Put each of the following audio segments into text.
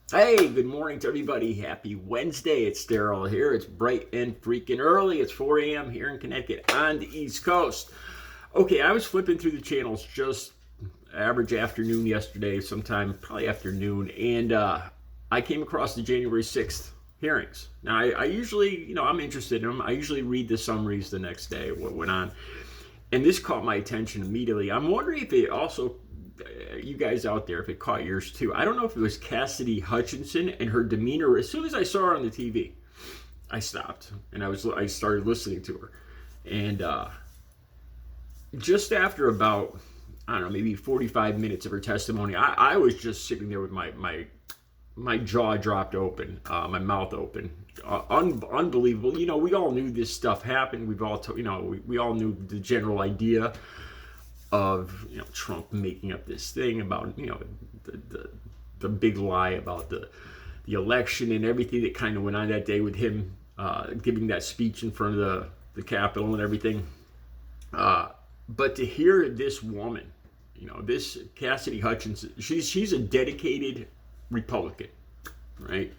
Hey, good morning to everybody. Happy Wednesday. It's Daryl here. It's bright and freaking early. It's 4 a.m. here in Connecticut on the East Coast. Okay, I was flipping through the channels just average afternoon yesterday, sometime probably afternoon, and I came across the January 6th hearings. Now, I usually, I'm interested in them. I usually read the summaries the next day, what went on. And this caught my attention immediately. I'm wondering if it also, you guys out there, if it caught yours too. I don't know if it was Cassidy Hutchinson and her demeanor. As soon as I saw her on the TV, I stopped and I started listening to her. And just after about, I don't know, maybe 45 minutes of her testimony, I was just sitting there with my jaw dropped open, my mouth open. Unbelievable. We all knew this stuff happened. We all knew the general idea of Trump making up this thing about the big lie about the election and everything that kind of went on that day with him giving that speech in front of the Capitol and everything. But to hear this woman, this Cassidy Hutchinson, she's a dedicated Republican, right?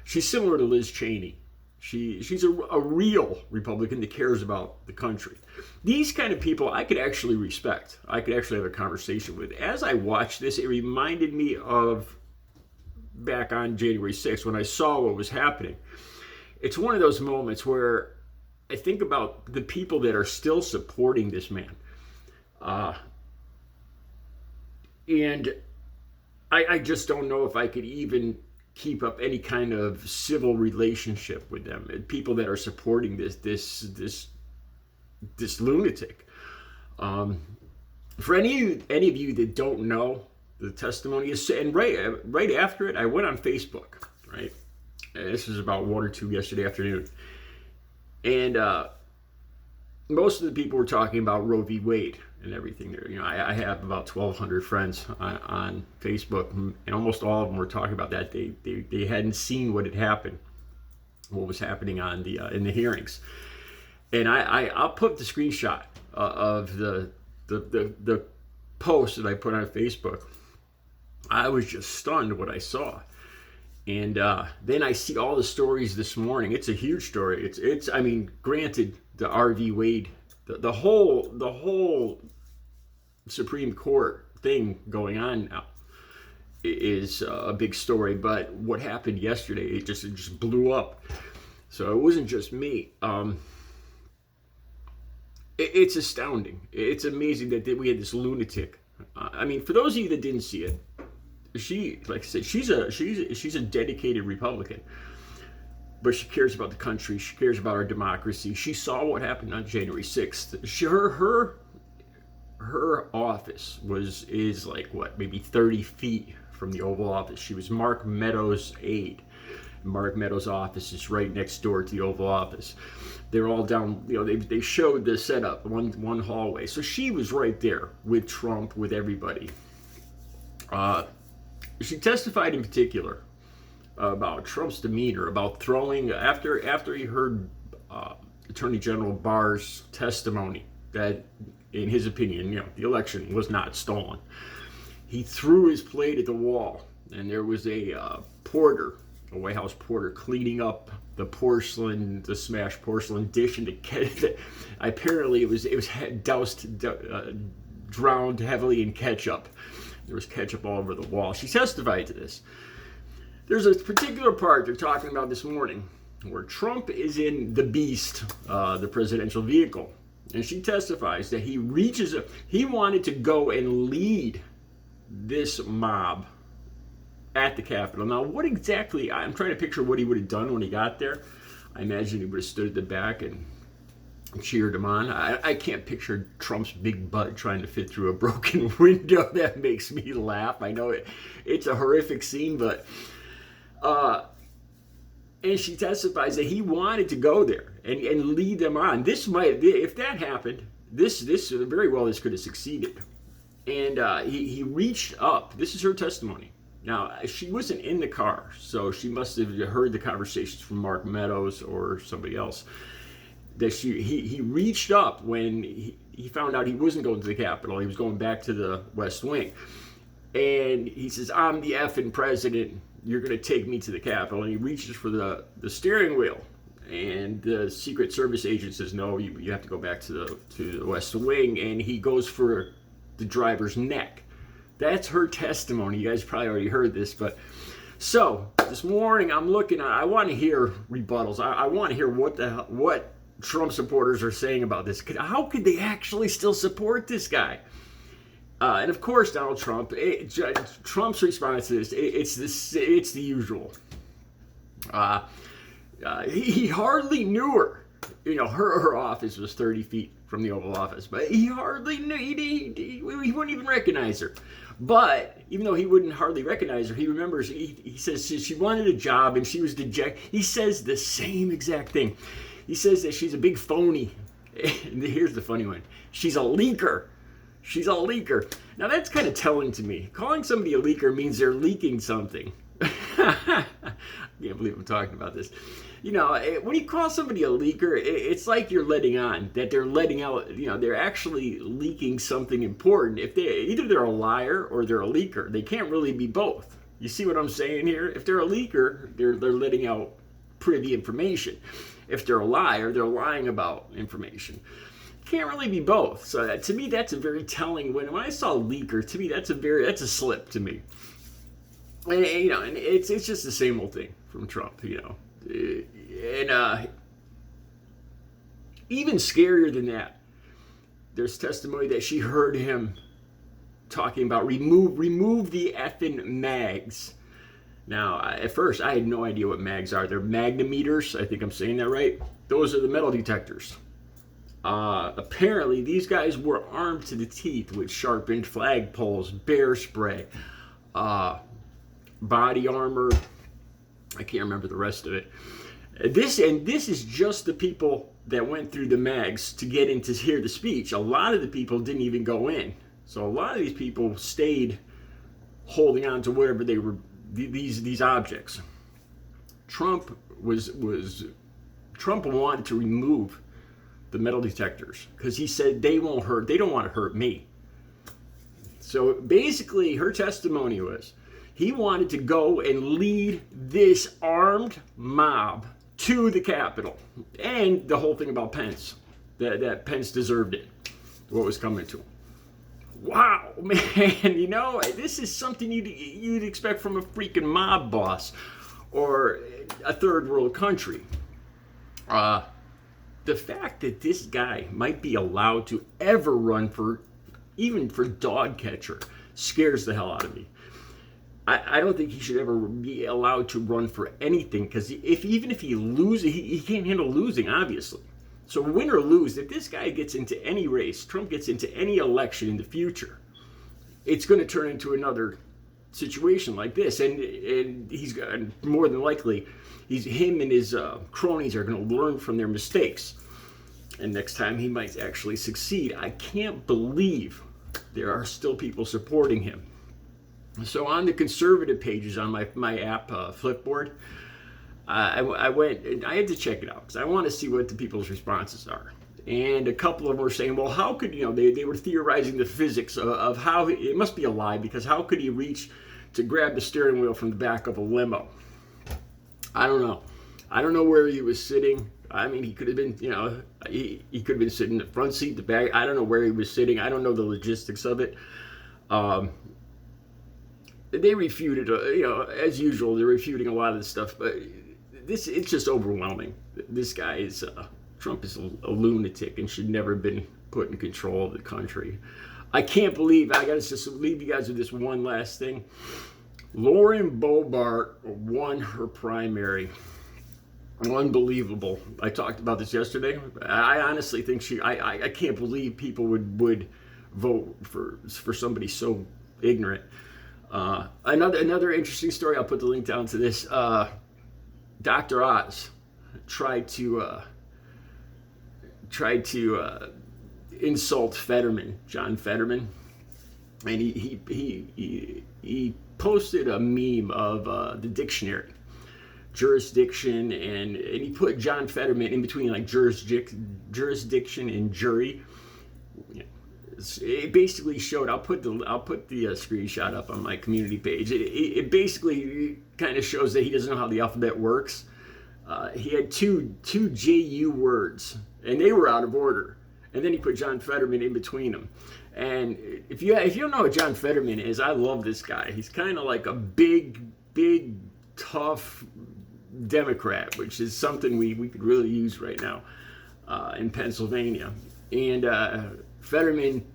She's similar to Liz Cheney. She's a real Republican that cares about the country. These kind of people I could actually respect. I could actually have a conversation with. As I watched this, it reminded me of back on January 6th when I saw what was happening. It's one of those moments where I think about the people that are still supporting this man. And I just don't know if I could even keep up any kind of civil relationship with them. People that are supporting this lunatic. For any of you that don't know, the testimony is, and right after it, I went on Facebook. Right, this was about 1 or 2 yesterday afternoon, and most of the people were talking about Roe v. Wade and everything there. I have about 1,200 friends on Facebook, and almost all of them were talking about that. They hadn't seen what had happened, what was happening on the in the hearings. And I'll put the screenshot of the post that I put on Facebook. I was just stunned what I saw. And then I see all the stories this morning. It's a huge story. It's I mean, granted, the R.V. Wade, the whole Supreme Court thing going on now is a big story. But what happened yesterday, it just blew up. So it wasn't just me. It's astounding. It's amazing that we had this lunatic. I mean, for those of you that didn't see it, like I said, she's a dedicated Republican, but she cares about the country. She cares about our democracy. She saw what happened on January 6th. Her office is like what, maybe 30 feet from the Oval Office. She was Mark Meadows' aide. Mark Meadows' office is right next door to the Oval Office. They're all down, they showed the setup, one hallway. So she was right there with Trump, with everybody. She testified in particular about Trump's demeanor, about throwing, after he heard Attorney General Barr's testimony that, in his opinion, the election was not stolen. He threw his plate at the wall, and there was a White House porter, cleaning up the smashed porcelain dish, and apparently it was drowned heavily in ketchup. There was ketchup all over the wall. She testified to this. There's a particular part they're talking about this morning where Trump is in the Beast, the presidential vehicle, and she testifies that he wanted to go and lead this mob at the Capitol. Now, what exactly, I'm trying to picture what he would have done when he got there. I imagine he would have stood at the back and cheered him on. I can't picture Trump's big butt trying to fit through a broken window. That makes me laugh. I know it's a horrific scene, but and she testifies that he wanted to go there and lead them on. If that happened, this very well this could have succeeded. And he reached up. This is her testimony. Now, she wasn't in the car, so she must have heard the conversations from Mark Meadows or somebody else. That he reached up when he found out he wasn't going to the Capitol. He was going back to the West Wing. And he says, I'm the effing president. You're going to take me to the Capitol. And he reaches for the steering wheel. And the Secret Service agent says, no, you have to go back to the West Wing. And he goes for the driver's neck. That's her testimony. You guys probably already heard this. But so this morning I'm looking. I want to hear rebuttals. I want to hear what Trump supporters are saying about this. How could they actually still support this guy? And of course, Donald Trump. Trump's response to this, it's the usual. He hardly knew her. You know, her office was 30 feet from the Oval Office, but he hardly knew. He wouldn't even recognize her. But even though he wouldn't hardly recognize her, he remembers. He says she wanted a job and she was dejected. He says the same exact thing. He says that she's a big phony. And here's the funny one. She's a leaker. She's a leaker. Now that's kind of telling to me. Calling somebody a leaker means they're leaking something. I can't believe I'm talking about this. You know, when you call somebody a leaker, it's like you're letting on that they're letting out, you know, they're actually leaking something important. If either they're a liar or they're a leaker. They can't really be both. You see what I'm saying here? If they're a leaker, they're letting out privy information. If they're a liar, they're lying about information. Can't really be both. So to me, that's a very telling. When I saw leaker, to me, that's a slip to me. And, you know, and it's just the same old thing from Trump, you know. And even scarier than that, there's testimony that she heard him talking about remove the effing mags. Now, at first, I had no idea what mags are. They're magnometers. I think I'm saying that right. Those are the metal detectors. Apparently, these guys were armed to the teeth with sharpened flagpoles, bear spray, body armor. I can't remember the rest of it. This is just the people that went through the mags to get in to hear the speech. A lot of the people didn't even go in. So a lot of these people stayed holding on to whatever they were, these objects. Trump wanted to remove the metal detectors because he said they don't want to hurt me. So basically her testimony was he wanted to go and lead this armed mob to the Capitol. And the whole thing about Pence, that Pence deserved it, what was coming to him. Wow, man, you know, this is something you'd expect from a freaking mob boss or a third world country. The fact that this guy might be allowed to ever run even for dog catcher scares the hell out of me. I don't think he should ever be allowed to run for anything because even if he loses, he can't handle losing, obviously. So win or lose, if this guy gets into any race, Trump gets into any election in the future, it's going to turn into another situation like this. And he's more than likely, him and his cronies are going to learn from their mistakes. And next time he might actually succeed. I can't believe there are still people supporting him. So on the conservative pages on my app, Flipboard, I went and I had to check it out because I want to see what the people's responses are. And a couple of them were saying, well, how could, you know, they were theorizing the physics of how it must be a lie because how could he reach to grab the steering wheel from the back of a limo? I don't know. I don't know where he was sitting. I mean, he could have been, you know, he could have been sitting in the front seat, the back. I don't know where he was sitting. I don't know the logistics of it. They refuted, you know, as usual, they're refuting a lot of this stuff, but it's just overwhelming. This guy Trump is a lunatic and should never have been put in control of the country. I can't believe, I got to just leave you guys with this one last thing. Lauren Boebert won her primary. Unbelievable. I talked about this yesterday. I honestly think I can't believe people would vote for somebody so ignorant. Another interesting story. I'll put the link down to this. Dr. Oz tried to insult Federman, John Federman, and he posted a meme of the dictionary, jurisdiction, and he put John Federman in between like jurisdiction and jury. it basically showed. I'll put the screenshot up on my community page. It basically kind of shows that he doesn't know how the alphabet works. He had two JU words, and they were out of order. And then he put John Federman in between them. And if you don't know what John Federman is, I love this guy. He's kind of like a big, tough Democrat, which is something we could really use right now in Pennsylvania. And Federman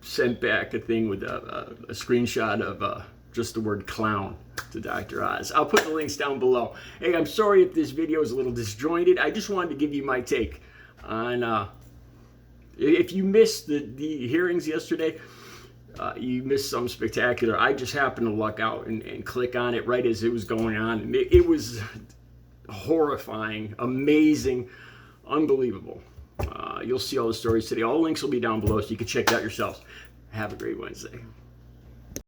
sent back a thing with a screenshot of just the word clown to Dr. Oz. I'll put the links down below. Hey, I'm sorry if this video is a little disjointed. I just wanted to give you my take on... if you missed the hearings yesterday, you missed something spectacular. I just happened to luck out and click on it right as it was going on. And it was horrifying, amazing, unbelievable. You'll see all the stories today. All the links will be down below so you can check it out yourselves. Have a great Wednesday.